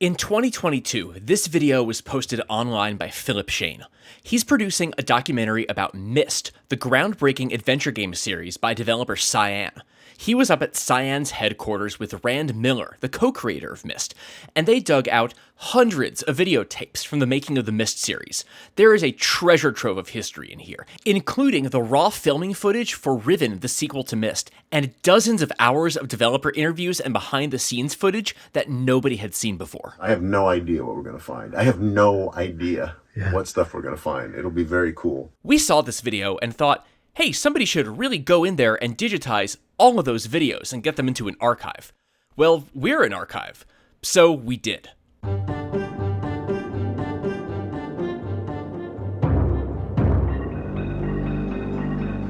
In 2022, this video was posted online by Philip Shane. He's producing a documentary about Myst, the groundbreaking adventure game series by developer Cyan. He was up at Cyan's headquarters with Robyn Miller, the co-creator of Myst, and they dug out hundreds of videotapes from the making of the Myst series. There is a treasure trove of history in here, including the raw filming footage for Riven, the sequel to Myst, and dozens of hours of developer interviews and behind-the-scenes footage that nobody had seen before. I have no idea what we're going to find. I have no idea what stuff we're going to find. It'll be very cool. We saw this video and thought, hey, somebody should really go in there and digitize all of those videos and get them into an archive. Well, we're an archive, so we did.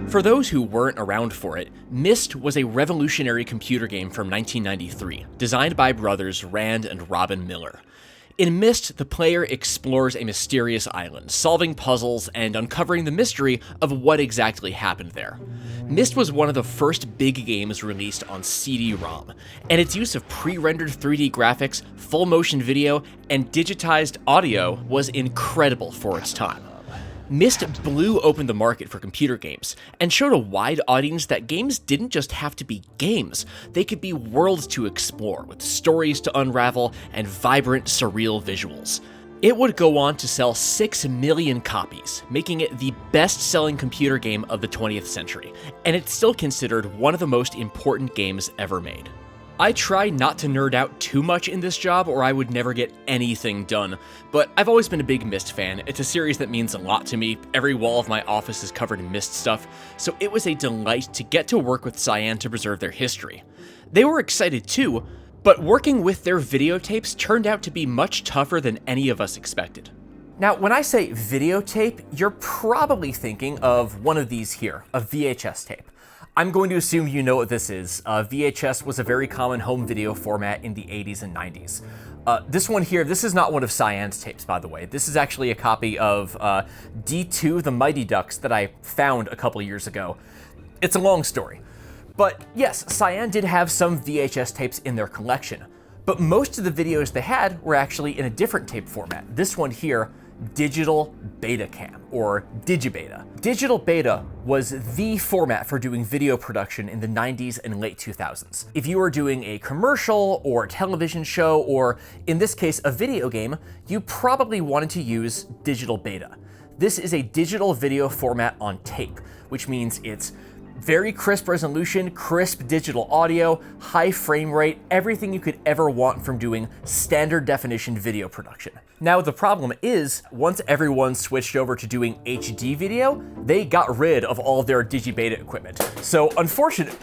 For those who weren't around for it, Myst was a revolutionary computer game from 1993, designed by brothers Rand and Robyn Miller. In Myst, the player explores a mysterious island, solving puzzles and uncovering the mystery of what exactly happened there. Myst was one of the first big games released on CD-ROM, and its use of pre-rendered 3D graphics, full motion video, and digitized audio was incredible for its time. Myst blew open the market for computer games, and showed a wide audience that games didn't just have to be games, they could be worlds to explore, with stories to unravel and vibrant, surreal visuals. It would go on to sell 6 million copies, making it the best-selling computer game of the 20th century, and it's still considered one of the most important games ever made. I try not to nerd out too much in this job or I would never get anything done, but I've always been a big Myst fan. It's a series that means a lot to me. Every wall of my office is covered in Myst stuff, so it was a delight to get to work with Cyan to preserve their history. They were excited too, but working with their videotapes turned out to be much tougher than any of us expected. Now, when I say videotape, you're probably thinking of one of these here, a VHS tape. I'm going to assume you know what this is. VHS was a very common home video format in the 80s and 90s. This one here, this is not one of Cyan's tapes, by the way. This is actually a copy of D2 The Mighty Ducks that I found a couple years ago. It's a long story. But yes, Cyan did have some VHS tapes in their collection, but most of the videos they had were actually in a different tape format. This one here, Digital Betacam, or Digibeta. Digital Beta was the format for doing video production in the 90s and late 2000s. If you were doing a commercial or a television show, or in this case, a video game, you probably wanted to use Digital Beta. This is a digital video format on tape, which means it's very crisp resolution, crisp digital audio, high frame rate, everything you could ever want from doing standard definition video production. Now the problem is, once everyone switched over to doing HD video, they got rid of all of their Digibeta equipment. So unfortunately,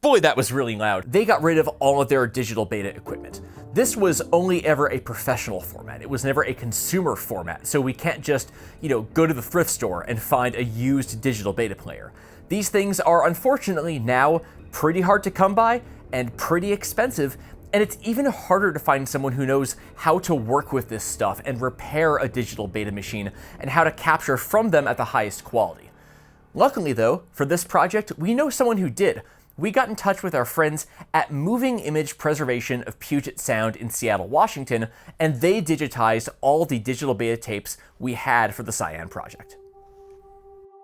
boy, that was really loud. They got rid of all of their Digital Beta equipment. This was only ever a professional format. It was never a consumer format. So we can't just, go to the thrift store and find a used Digital Beta player. These things are unfortunately now pretty hard to come by and pretty expensive, and it's even harder to find someone who knows how to work with this stuff and repair a Digital Beta machine and how to capture from them at the highest quality. Luckily though, for this project, we know someone who did. We got in touch with our friends at Moving Image Preservation of Puget Sound in Seattle, Washington, and they digitized all the Digital Beta tapes we had for the Cyan project.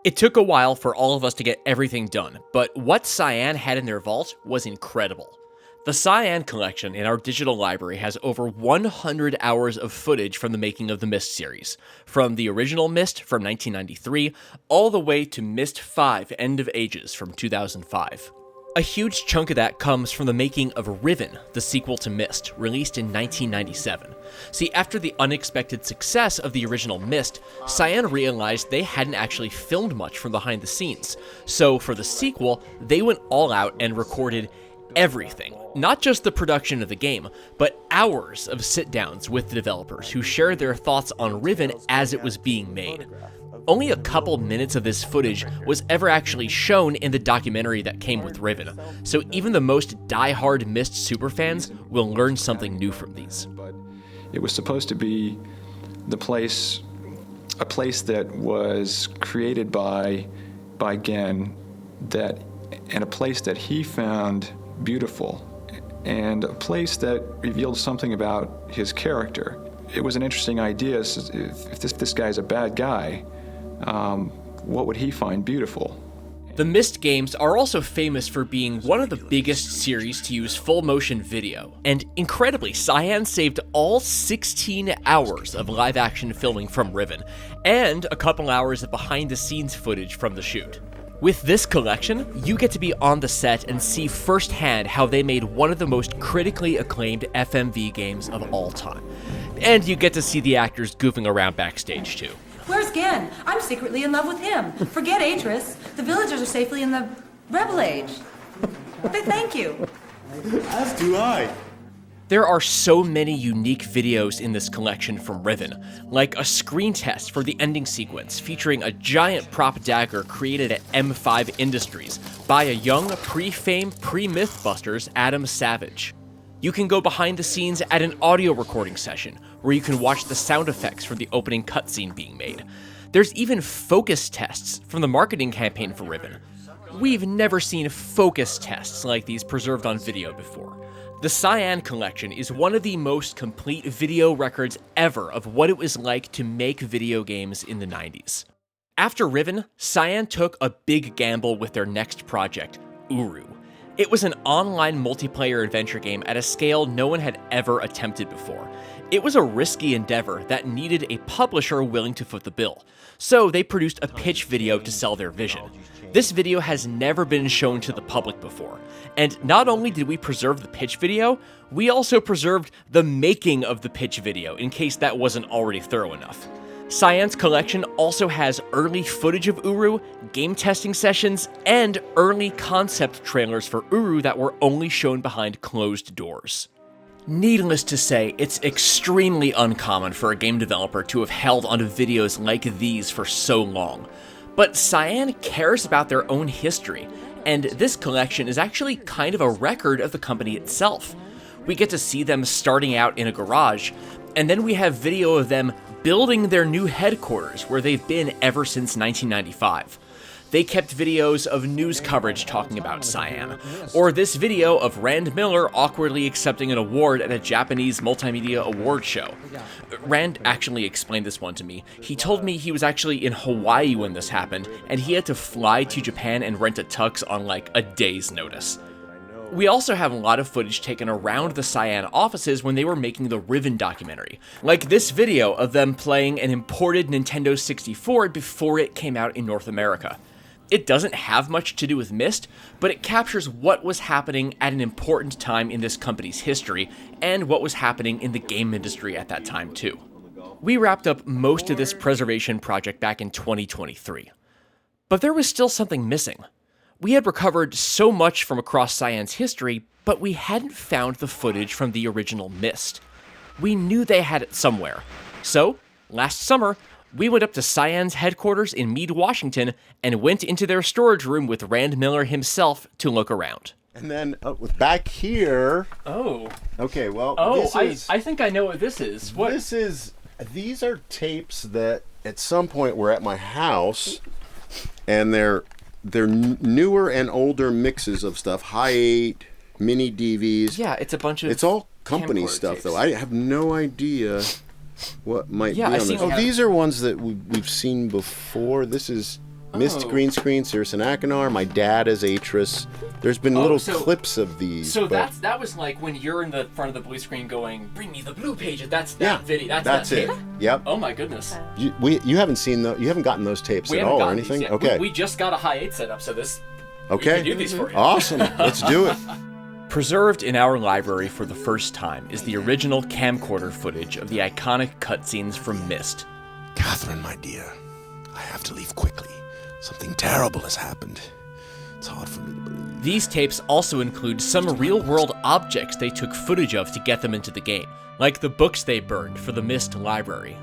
It took a while for all of us to get everything done, but what Cyan had in their vault was incredible. The Cyan collection in our digital library has over 100 hours of footage from the making of the Myst series, from the original Myst from 1993 all the way to Myst 5 End of Ages from 2005. A huge chunk of that comes from the making of Riven, the sequel to Myst, released in 1997. See, after the unexpected success of the original Myst, Cyan realized they hadn't actually filmed much from behind the scenes. So for the sequel, they went all out and recorded everything. Not just the production of the game, but hours of sit-downs with the developers who shared their thoughts on Riven as it was being made. Only a couple minutes of this footage was ever actually shown in the documentary that came with Riven, so even the most die-hard Myst superfans will learn something new from these. It was supposed to be a place that was created by Gen, and a place that he found beautiful and a place that revealed something about his character. It was an interesting idea. If this guy's a bad guy, what would he find beautiful? The Myst games are also famous for being one of the biggest series to use full motion video, and incredibly, Cyan saved all 16 hours of live action filming from Riven, and a couple hours of behind the scenes footage from the shoot. With this collection, you get to be on the set and see firsthand how they made one of the most critically acclaimed FMV games of all time. And you get to see the actors goofing around backstage too. Where's Gen? I'm secretly in love with him. Forget Atris. The villagers are safely in the Rebel Age. Thank you. As do I. There are so many unique videos in this collection from Riven, like a screen test for the ending sequence featuring a giant prop dagger created at M5 Industries by a young pre-fame, pre-Mythbusters Adam Savage. You can go behind the scenes at an audio recording session, where you can watch the sound effects for the opening cutscene being made. There's even focus tests from the marketing campaign for Riven. We've never seen focus tests like these preserved on video before. The Cyan collection is one of the most complete video records ever of what it was like to make video games in the 90s. After Riven, Cyan took a big gamble with their next project, Uru. It was an online multiplayer adventure game at a scale no one had ever attempted before. It was a risky endeavor that needed a publisher willing to foot the bill, so they produced a pitch video to sell their vision. This video has never been shown to the public before, and not only did we preserve the pitch video, we also preserved the making of the pitch video in case that wasn't already thorough enough. Cyan's collection also has early footage of Uru, game testing sessions, and early concept trailers for Uru that were only shown behind closed doors. Needless to say, it's extremely uncommon for a game developer to have held onto videos like these for so long. But Cyan cares about their own history, and this collection is actually kind of a record of the company itself. We get to see them starting out in a garage, and then we have video of them building their new headquarters where they've been ever since 1995. They kept videos of news coverage talking about Cyan, or this video of Rand Miller awkwardly accepting an award at a Japanese multimedia award show. Rand actually explained this one to me. He told me he was actually in Hawaii when this happened, and he had to fly to Japan and rent a tux on like a day's notice. We also have a lot of footage taken around the Cyan offices when they were making the Riven documentary, like this video of them playing an imported Nintendo 64 before it came out in North America. It doesn't have much to do with Myst, but it captures what was happening at an important time in this company's history, and what was happening in the game industry at that time too. We wrapped up most of this preservation project back in 2023. But there was still something missing. We had recovered so much from across Cyan's history, but we hadn't found the footage from the original Myst. We knew they had it somewhere. So, last summer, we went up to Cyan's headquarters in Meade, Washington, and went into their storage room with Rand Miller himself to look around. And then back here. Oh. Okay, well, I think I know what this is. What? These are tapes that at some point were at my house, and they're newer and older mixes of stuff. High 8, mini DVs. Yeah, it's a bunch of. It's all company stuff, tapes. though. I have no idea what might be on this. Oh, these are ones that we've seen before. This is Myst green screen, Circe Akinar. My dad is Atris. There's been little clips of these. So that was like when you're in the front of the blue screen going, "Bring me the blue pages." That's that video. That's it. Yep. Oh my goodness. You haven't seen you haven't gotten those tapes at all or anything? Okay. We just got a high 8 set up, so this. Okay. We can do these for you. Awesome. Let's do it. Preserved in our library for the first time is the original camcorder footage of the iconic cutscenes from Myst. Catherine, my dear, I have to leave quickly. Something terrible has happened. It's hard for me to believe. These tapes also include some real-world objects they took footage of to get them into the game, like the books they burned for the Myst library,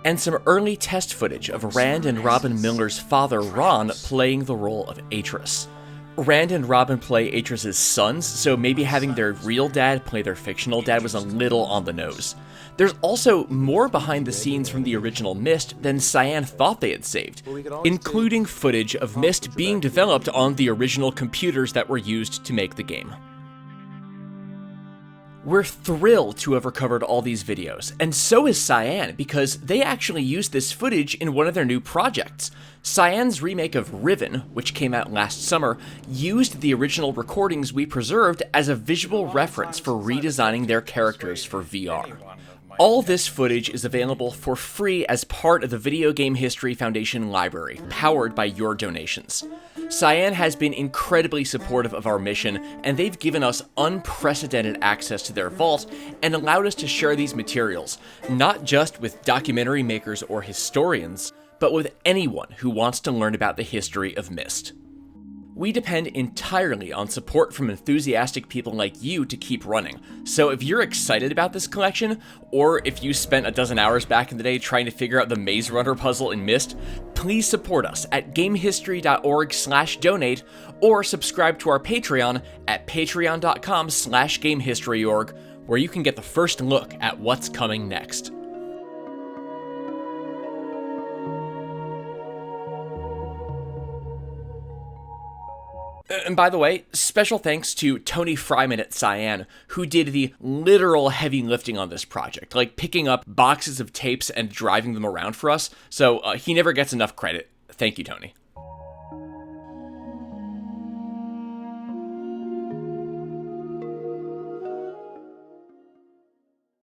and some early test footage of Rand and Robyn Miller's father, Ron, playing the role of Atris. Rand and Robyn play Atris' sons, so maybe having their real dad play their fictional dad was a little on the nose. There's also more behind the scenes from the original Myst than Cyan thought they had saved, including footage of Myst being developed on the original computers that were used to make the game. We're thrilled to have recovered all these videos, and so is Cyan, because they actually used this footage in one of their new projects. Cyan's remake of Riven, which came out last summer, used the original recordings we preserved as a visual reference for redesigning their characters for VR. All this footage is available for free as part of the Video Game History Foundation library, powered by your donations. Cyan has been incredibly supportive of our mission, and they've given us unprecedented access to their vault and allowed us to share these materials, not just with documentary makers or historians, but with anyone who wants to learn about the history of Myst. We depend entirely on support from enthusiastic people like you to keep running, so if you're excited about this collection, or if you spent a dozen hours back in the day trying to figure out the Maze Runner puzzle in Myst, please support us at gamehistory.org/donate, or subscribe to our Patreon at patreon.com/gamehistoryorg, where you can get the first look at what's coming next. And by the way, special thanks to Tony Fryman at Cyan, who did the literal heavy lifting on this project, like picking up boxes of tapes and driving them around for us, so he never gets enough credit. Thank you, Tony.